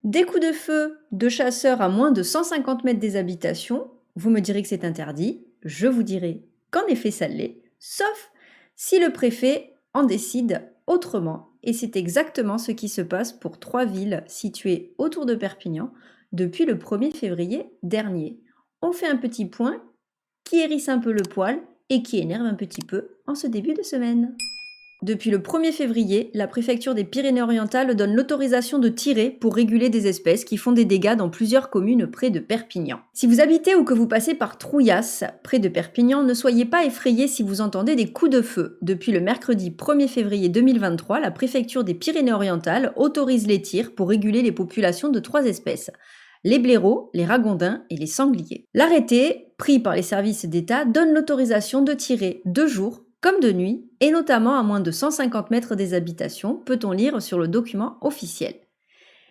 Des coups de feu de chasseurs à moins de 150 mètres des habitations, vous me direz que c'est interdit, je vous dirai qu'en effet ça l'est, sauf si le préfet en décide autrement. Et c'est exactement ce qui se passe pour 3 villes situées autour de Perpignan depuis le 1er février dernier. On fait un petit point qui hérisse un peu le poil et qui énerve un petit peu en ce début de semaine. Depuis le 1er février, la préfecture des Pyrénées-Orientales donne l'autorisation de tirer pour réguler des espèces qui font des dégâts dans plusieurs communes près de Perpignan. Si vous habitez ou que vous passez par Trouillas, près de Perpignan, ne soyez pas effrayés si vous entendez des coups de feu. Depuis le mercredi 1er février 2023, la préfecture des Pyrénées-Orientales autorise les tirs pour réguler les populations de 3 espèces: les blaireaux, les ragondins et les sangliers. L'arrêté, pris par les services d'État, donne l'autorisation de tirer de jour comme de nuit, et notamment à moins de 150 mètres des habitations, peut-on lire sur le document officiel.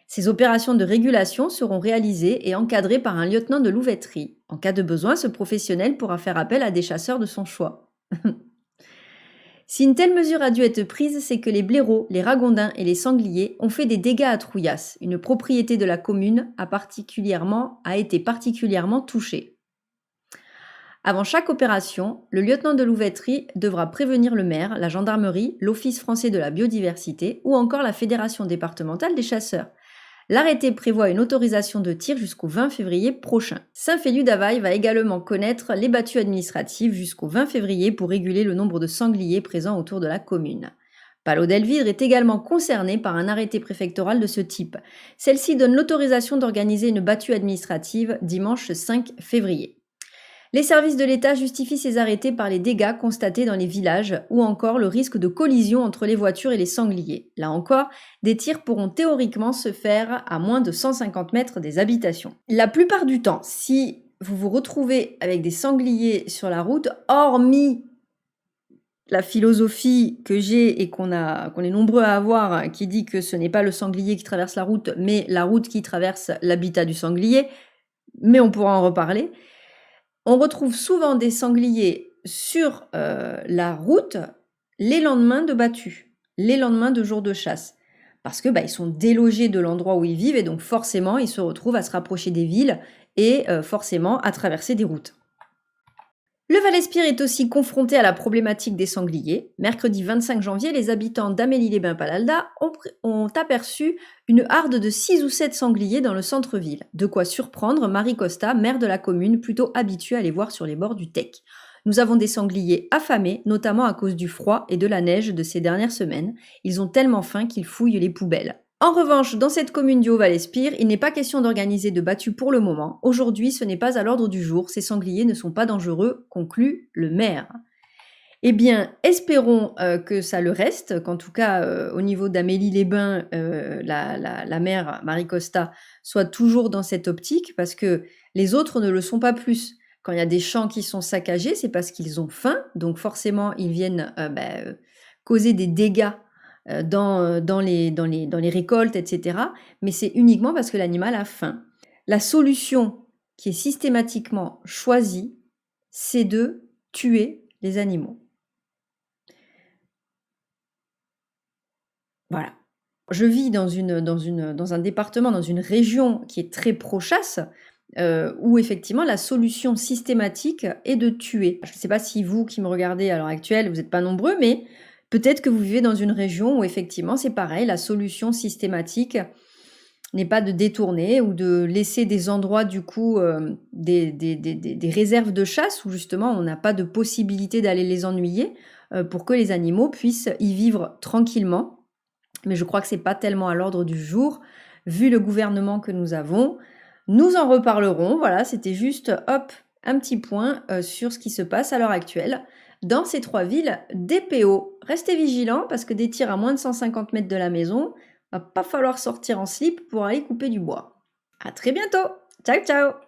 Ces opérations de régulation seront réalisées et encadrées par un lieutenant de louveterie. En cas de besoin, ce professionnel pourra faire appel à des chasseurs de son choix. Si une telle mesure a dû être prise, c'est que les blaireaux, les ragondins et les sangliers ont fait des dégâts à Trouillas. Une propriété de la commune a été particulièrement touchée. Avant chaque opération, le lieutenant de louveterie devra prévenir le maire, la gendarmerie, l'Office français de la biodiversité ou encore la Fédération départementale des chasseurs. L'arrêté prévoit une autorisation de tir jusqu'au 20 février prochain. Saint-Féliu-d'Availle va également connaître les battues administratives jusqu'au 20 février pour réguler le nombre de sangliers présents autour de la commune. Palau-Delvidre est également concerné par un arrêté préfectoral de ce type. Celle-ci donne l'autorisation d'organiser une battue administrative dimanche 5 février. Les services de l'État justifient ces arrêtés par les dégâts constatés dans les villages ou encore le risque de collision entre les voitures et les sangliers. Là encore, des tirs pourront théoriquement se faire à moins de 150 mètres des habitations. La plupart du temps, si vous vous retrouvez avec des sangliers sur la route, hormis la philosophie que j'ai et qu'on est nombreux à avoir, qui dit que ce n'est pas le sanglier qui traverse la route, mais la route qui traverse l'habitat du sanglier, mais on pourra en reparler. On retrouve souvent des sangliers sur la route les lendemains de battue, les lendemains de jours de chasse, parce que ils sont délogés de l'endroit où ils vivent et donc forcément ils se retrouvent à se rapprocher des villes et forcément à traverser des routes. Le Val-Espire est aussi confronté à la problématique des sangliers. Mercredi 25 janvier, les habitants d'Amélie-les-Bains-Palalda ont aperçu une harde de 6 ou 7 sangliers dans le centre-ville. De quoi surprendre Marie Costa, maire de la commune, plutôt habituée à les voir sur les bords du Tech. Nous avons des sangliers affamés, notamment à cause du froid et de la neige de ces dernières semaines. Ils ont tellement faim qu'ils fouillent les poubelles. En revanche, dans cette commune du Haut-Val-Espire, il n'est pas question d'organiser de battues pour le moment. Aujourd'hui, ce n'est pas à l'ordre du jour. Ces sangliers ne sont pas dangereux, conclut le maire. Eh bien, espérons que ça le reste, qu'en tout cas, au niveau d'Amélie-les-Bains, la maire Marie Costa soit toujours dans cette optique, parce que les autres ne le sont pas plus. Quand il y a des champs qui sont saccagés, c'est parce qu'ils ont faim, donc forcément, ils viennent causer des dégâts dans les récoltes, etc. Mais c'est uniquement parce que l'animal a faim. La solution qui est systématiquement choisie, c'est de tuer les animaux. Voilà. Je vis dans un département, dans une région qui est très pro-chasse, où effectivement la solution systématique est de tuer. Je ne sais pas si vous qui me regardez à l'heure actuelle, vous n'êtes pas nombreux, mais peut-être que vous vivez dans une région où effectivement c'est pareil, la solution systématique n'est pas de détourner ou de laisser des endroits du coup, des réserves de chasse où justement on n'a pas de possibilité d'aller les ennuyer, pour que les animaux puissent y vivre tranquillement. Mais je crois que c'est pas tellement à l'ordre du jour, vu le gouvernement que nous avons. Nous en reparlerons, voilà, c'était juste, hop, un petit point sur ce qui se passe à l'heure actuelle dans ces 3 villes DPO. Restez vigilants parce que des tirs à moins de 150 mètres de la maison, va pas falloir sortir en slip pour aller couper du bois. À très bientôt. Ciao, ciao.